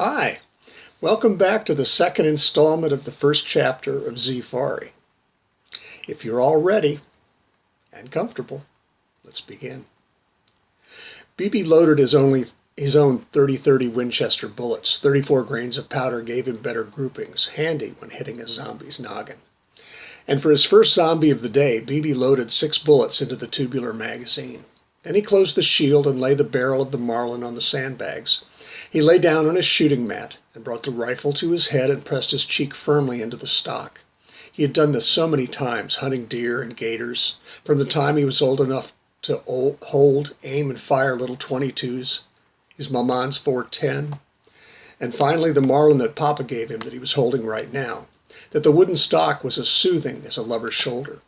Hi, welcome back to the second installment of the first chapter of Z-fari. If you're all ready and comfortable, let's begin. BB loaded his own 30-30 Winchester bullets. 34 grains of powder gave him better groupings, handy when hitting a zombie's noggin. And for his first zombie of the day, BB loaded 6 bullets into the tubular magazine. Then he closed the shield and laid the barrel of the Marlin on the sandbags. He lay down on his shooting mat and brought the rifle to his head and pressed his cheek firmly into the stock. He had done this so many times, hunting deer and gators, from the time he was old enough to hold, aim, and fire little .22s, his maman's 410, and finally the Marlin that Papa gave him that he was holding right now, that the wooden stock was as soothing as a lover's shoulder.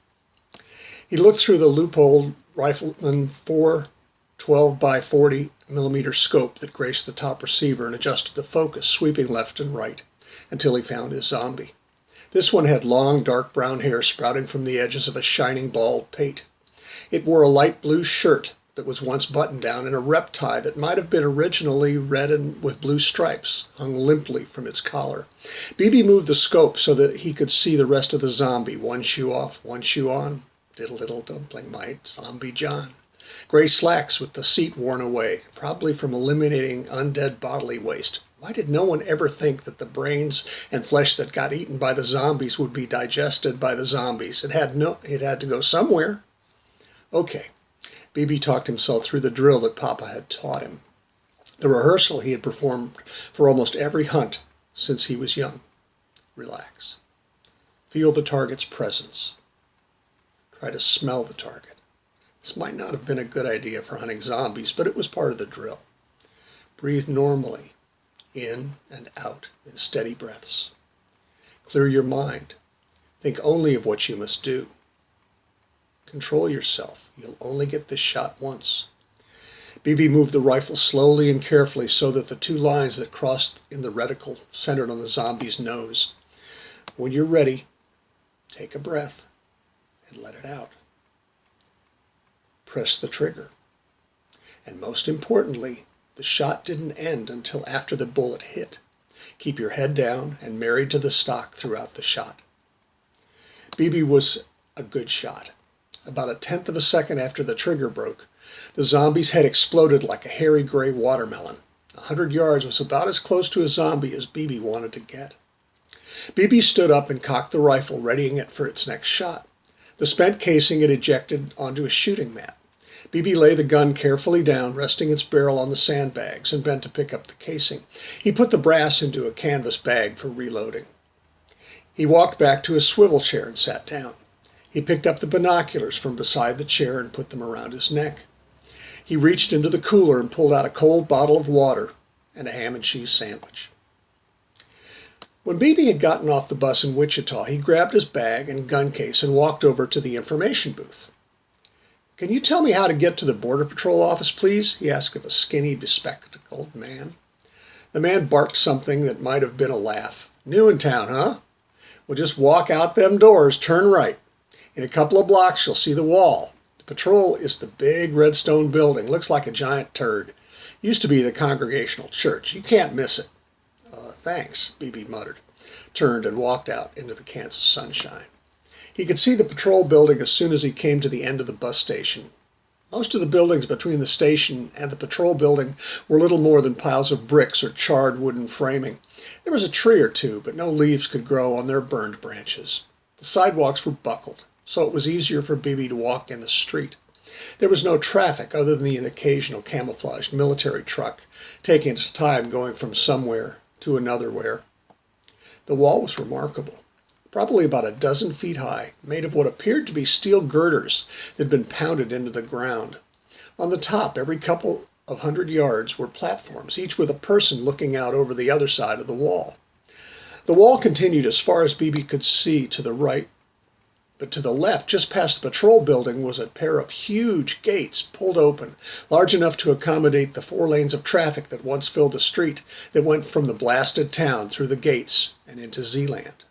He looked through the loophole rifleman 412 by 40 millimeter scope that graced the top receiver and adjusted the focus, sweeping left and right, until he found his zombie. This one had long, dark brown hair sprouting from the edges of a shining bald pate. It wore a light blue shirt that was once buttoned down, and a rep tie that might have been originally red and with blue stripes hung limply from its collar. BB moved the scope so that he could see the rest of the zombie, one shoe off, one shoe on. Diddle-diddle dumpling, my zombie John. Gray slacks with the seat worn away, probably from eliminating undead bodily waste. Why did no one ever think that the brains and flesh that got eaten by the zombies would be digested by the zombies? It had to go somewhere. Okay, BB talked himself through the drill that Papa had taught him. The rehearsal he had performed for almost every hunt since he was young. Relax. Feel the target's presence. Try to smell the target. This might not have been a good idea for hunting zombies, but it was part of the drill. Breathe normally, in and out, in steady breaths. Clear your mind. Think only of what you must do. Control yourself. You'll only get this shot once. BB moved the rifle slowly and carefully so that the 2 lines that crossed in the reticle centered on the zombie's nose. When you're ready, take a breath and let it out. Press the trigger. And most importantly, the shot didn't end until after the bullet hit. Keep your head down and married to the stock throughout the shot. BB was a good shot. About 1/10 of a second after the trigger broke, the zombie's head exploded like a hairy gray watermelon. 100 yards was about as close to a zombie as BB wanted to get. BB stood up and cocked the rifle, readying it for its next shot. The spent casing had ejected onto a shooting mat. BB lay the gun carefully down, resting its barrel on the sandbags, and bent to pick up the casing. He put the brass into a canvas bag for reloading. He walked back to his swivel chair and sat down. He picked up the binoculars from beside the chair and put them around his neck. He reached into the cooler and pulled out a cold bottle of water and a ham and cheese sandwich. When BB had gotten off the bus in Wichita, he grabbed his bag and gun case and walked over to the information booth. "Can you tell me how to get to the Border Patrol office, please?" he asked of a skinny, bespectacled man. The man barked something that might have been a laugh. "New in town, huh? Well, just walk out them doors, turn right. In a couple of blocks, you'll see the wall. The patrol is the big red stone building. Looks like a giant turd. Used to be the Congregational Church. You can't miss it." Thanks," BB muttered, turned and walked out into the Kansas sunshine. He could see the patrol building as soon as he came to the end of the bus station. Most of the buildings between the station and the patrol building were little more than piles of bricks or charred wooden framing. There was a tree or two, but no leaves could grow on their burned branches. The sidewalks were buckled, so it was easier for BB to walk in the street. There was no traffic other than the occasional camouflaged military truck, taking its time going from somewhere to another where. The wall was remarkable, probably about 12 feet high, made of what appeared to be steel girders that had been pounded into the ground. On the top, every couple of 100 yards, were platforms, each with a person looking out over the other side of the wall. The wall continued as far as BB could see to the right, but to the left, just past the patrol building, was a pair of huge gates pulled open, large enough to accommodate the 4 lanes of traffic that once filled the street that went from the blasted town through the gates and into Z-land.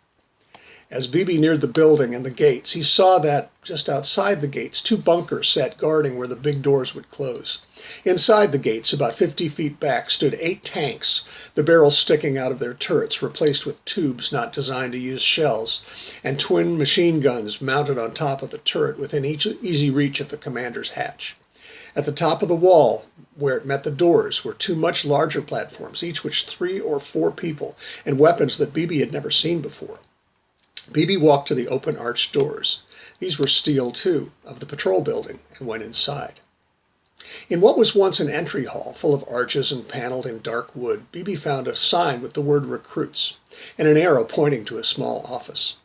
As Beebe neared the building and the gates, he saw that, just outside the gates, 2 bunkers sat guarding where the big doors would close. Inside the gates, about 50 feet back, stood 8 tanks, the barrels sticking out of their turrets, replaced with tubes not designed to use shells, and twin machine guns mounted on top of the turret within easy reach of the commander's hatch. At the top of the wall, where it met the doors, were 2 much larger platforms, each with 3 or 4 people, and weapons that Beebe had never seen before. Beebe walked to the open arched doors. These were steel, too, of the patrol building, and went inside. In what was once an entry hall, full of arches and paneled in dark wood, Beebe found a sign with the word recruits, and an arrow pointing to a small office.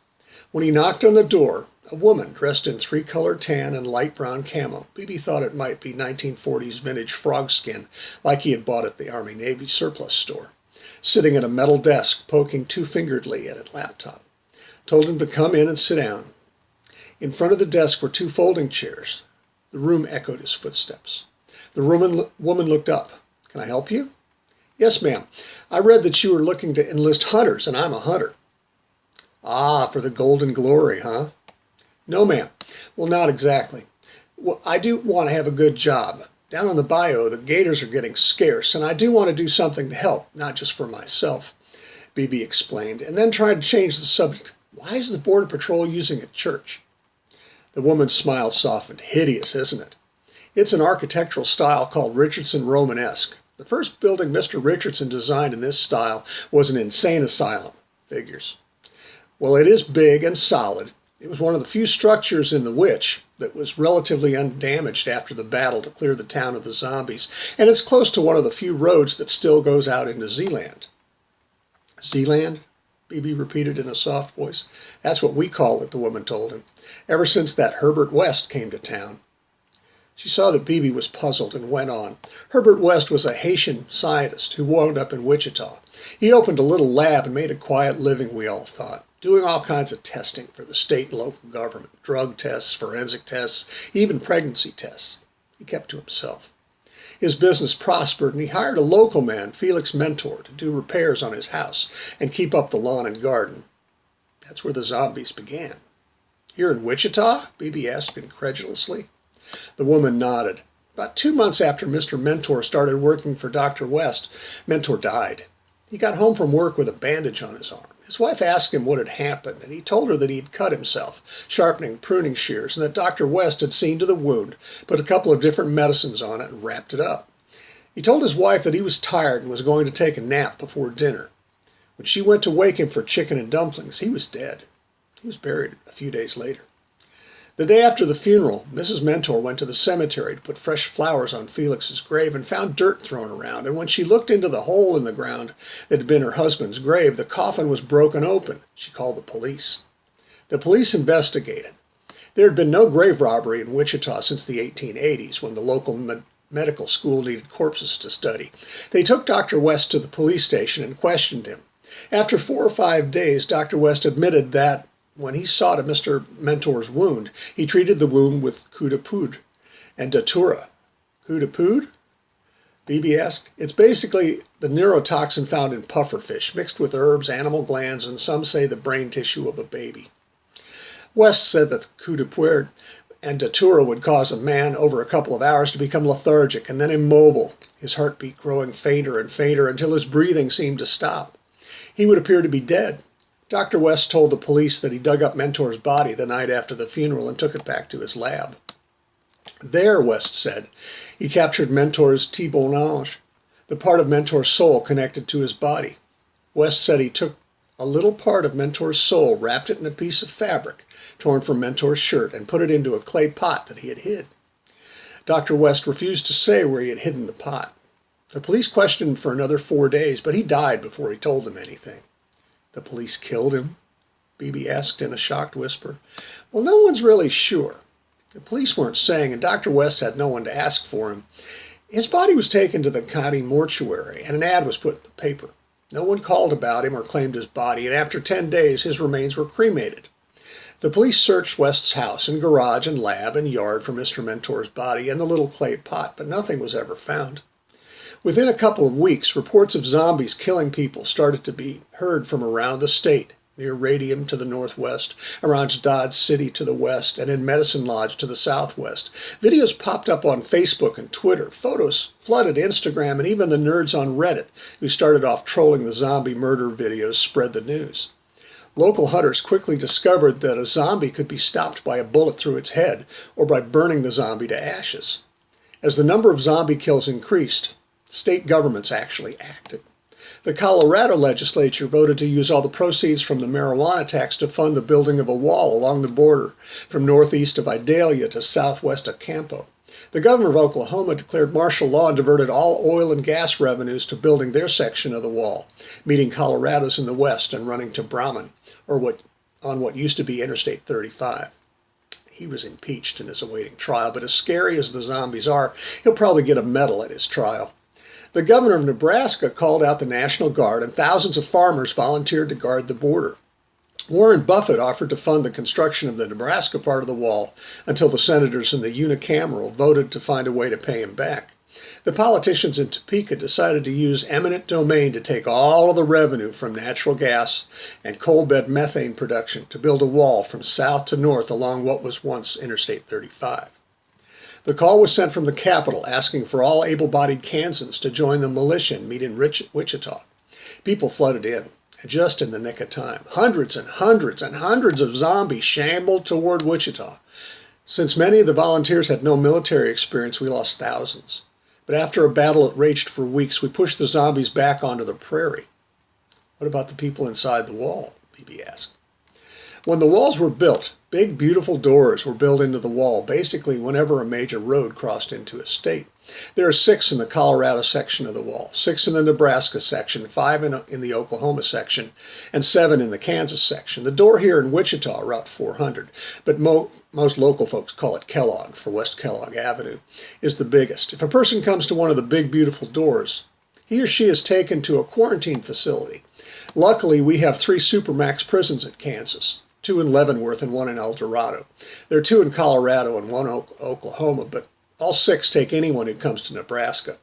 When he knocked on the door, a woman dressed in 3-color tan and light brown camo, Beebe thought it might be 1940s vintage frog skin, like he had bought at the Army-Navy surplus store, sitting at a metal desk, poking 2-fingeredly at a laptop, told him to come in and sit down. In front of the desk were 2 folding chairs. The room echoed his footsteps. The woman looked up. "Can I help you?" "Yes, ma'am. I read that you were looking to enlist hunters, and I'm a hunter." "Ah, for the golden glory, huh?" "No, ma'am. Well, not exactly. Well, I do want to have a good job. Down on the bayou, the gators are getting scarce, and I do want to do something to help, not just for myself," Beebe explained, and then tried to change the subject. "Why is the Border Patrol using a church?" The woman's smile softened. "Hideous, isn't it? It's an architectural style called Richardson Romanesque. The first building Mr. Richardson designed in this style was an insane asylum." "Figures." "Well, it is big and solid. It was one of the few structures in the Witch that was relatively undamaged after the battle to clear the town of the zombies, and it's close to one of the few roads that still goes out into Z-land." "Z-land?" Beebe repeated in a soft voice. "That's what we call it," the woman told him, "ever since that Herbert West came to town." She saw that Beebe was puzzled and went on. "Herbert West was a Haitian scientist who wound up in Wichita. He opened a little lab and made a quiet living, we all thought, doing all kinds of testing for the state and local government, drug tests, forensic tests, even pregnancy tests. He kept to himself. His business prospered, and he hired a local man, Felix Mentor, to do repairs on his house and keep up the lawn and garden. That's where the zombies began." "Here in Wichita?" Beebe asked incredulously. The woman nodded. "About 2 months after Mr. Mentor started working for Dr. West, Mentor died. He got home from work with a bandage on his arm. His wife asked him what had happened, and he told her that he had cut himself, sharpening pruning shears, and that Dr. West had seen to the wound, put a couple of different medicines on it, and wrapped it up. He told his wife that he was tired and was going to take a nap before dinner. When she went to wake him for chicken and dumplings, he was dead. He was buried a few days later. The day after the funeral, Mrs. Mentor went to the cemetery to put fresh flowers on Felix's grave and found dirt thrown around, and when she looked into the hole in the ground that had been her husband's grave, the coffin was broken open. She called the police. The police investigated. There had been no grave robbery in Wichita since the 1880s, when the local medical school needed corpses to study. They took Dr. West to the police station and questioned him. After 4 or 5 days, Dr. West admitted that when he saw to Mr. Mentor's wound, he treated the wound with coup de poudre and datura. "Coup de poudre?" Beebe asked. "It's basically the neurotoxin found in pufferfish, mixed with herbs, animal glands, and some say the brain tissue of a baby." West said that coup de poudre and datura would cause a man over a couple of hours to become lethargic and then immobile, his heartbeat growing fainter and fainter until his breathing seemed to stop. He would appear to be dead. Dr. West told the police that he dug up Mentor's body the night after the funeral and took it back to his lab. There, West said, he captured Mentor's T-bone, the part of Mentor's soul connected to his body. West said he took a little part of Mentor's soul, wrapped it in a piece of fabric torn from Mentor's shirt, and put it into a clay pot that he had hid. Dr. West refused to say where he had hidden the pot. The police questioned him for another 4 days, but he died before he told them anything. "The police killed him?" Beebe asked in a shocked whisper. "Well, no one's really sure. The police weren't saying, and Dr. West had no one to ask for him. His body was taken to the county mortuary, and an ad was put in the paper. No one called about him or claimed his body, and after 10 days his remains were cremated. The police searched West's house and garage and lab and yard for Mr. Mentor's body and the little clay pot, but nothing was ever found. Within a couple of weeks, reports of zombies killing people started to be heard from around the state. near Radium to the northwest, around Dodge City to the west, and in Medicine Lodge to the southwest. Videos popped up on Facebook and Twitter. Photos flooded Instagram, and even the nerds on Reddit, who started off trolling the zombie murder videos, spread the news. Local hunters quickly discovered that a zombie could be stopped by a bullet through its head or by burning the zombie to ashes. As the number of zombie kills increased, state governments actually acted. The Colorado legislature voted to use all the proceeds from the marijuana tax to fund the building of a wall along the border from northeast of Idalia to southwest of Campo. The governor of Oklahoma declared martial law and diverted all oil and gas revenues to building their section of the wall, meeting Colorado's in the west and running to Brahman, on what used to be Interstate 35. He was impeached and is awaiting trial, but as scary as the zombies are, he'll probably get a medal at his trial. The governor of Nebraska called out the National Guard, and thousands of farmers volunteered to guard the border. Warren Buffett offered to fund the construction of the Nebraska part of the wall until the senators in the unicameral voted to find a way to pay him back. The politicians in Topeka decided to use eminent domain to take all of the revenue from natural gas and coal bed methane production to build a wall from south to north along what was once Interstate 35. The call was sent from the Capitol asking for all able-bodied Kansans to join the militia and meet in Wichita. People flooded in, and just in the nick of time. Hundreds and hundreds and hundreds of zombies shambled toward Wichita. Since many of the volunteers had no military experience, we lost thousands. But after a battle that raged for weeks, we pushed the zombies back onto the prairie. What about the people inside the wall? Bibi asked. When the walls were built, big, beautiful doors were built into the wall, basically whenever a major road crossed into a state. There are 6 in the Colorado section of the wall, 6 in the Nebraska section, 5 in the Oklahoma section, and 7 in the Kansas section. The door here in Wichita, Route 400, but most local folks call it Kellogg for West Kellogg Avenue, is the biggest. If a person comes to one of the big, beautiful doors, he or she is taken to a quarantine facility. Luckily, we have 3 supermax prisons at Kansas, 2 in Leavenworth and 1 in El Dorado. There are 2 in Colorado and 1 in Oklahoma, but all 6 take anyone who comes to Nebraska.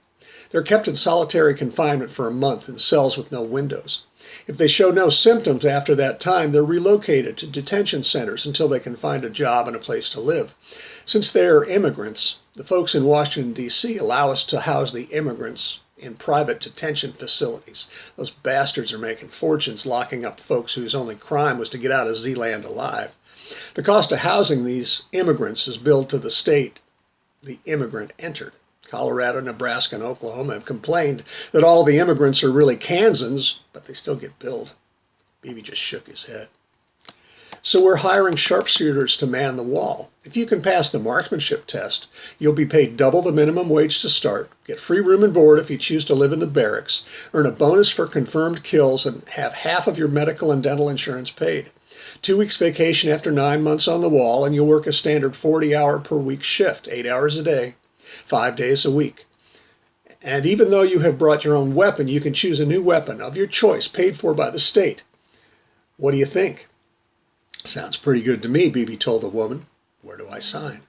They're kept in solitary confinement for a month in cells with no windows. If they show no symptoms after that time, they're relocated to detention centers until they can find a job and a place to live. Since they are immigrants, the folks in Washington, D.C. allow us to house the immigrants in private detention facilities. Those bastards are making fortunes locking up folks whose only crime was to get out of Z-land alive. The cost of housing these immigrants is billed to the state the immigrant entered. Colorado, Nebraska, and Oklahoma have complained that all the immigrants are really Kansans, but they still get billed. Bibi just shook his head. So we're hiring sharpshooters to man the wall. If you can pass the marksmanship test, you'll be paid double the minimum wage to start, get free room and board if you choose to live in the barracks, earn a bonus for confirmed kills, and have half of your medical and dental insurance paid. 2 weeks vacation after 9 months on the wall, and you'll work a standard 40-hour-per-week shift, 8 hours a day, 5 days a week. And even though you have brought your own weapon, you can choose a new weapon of your choice, paid for by the state. What do you think? Sounds pretty good to me, Bibi told the woman. Where do I sign?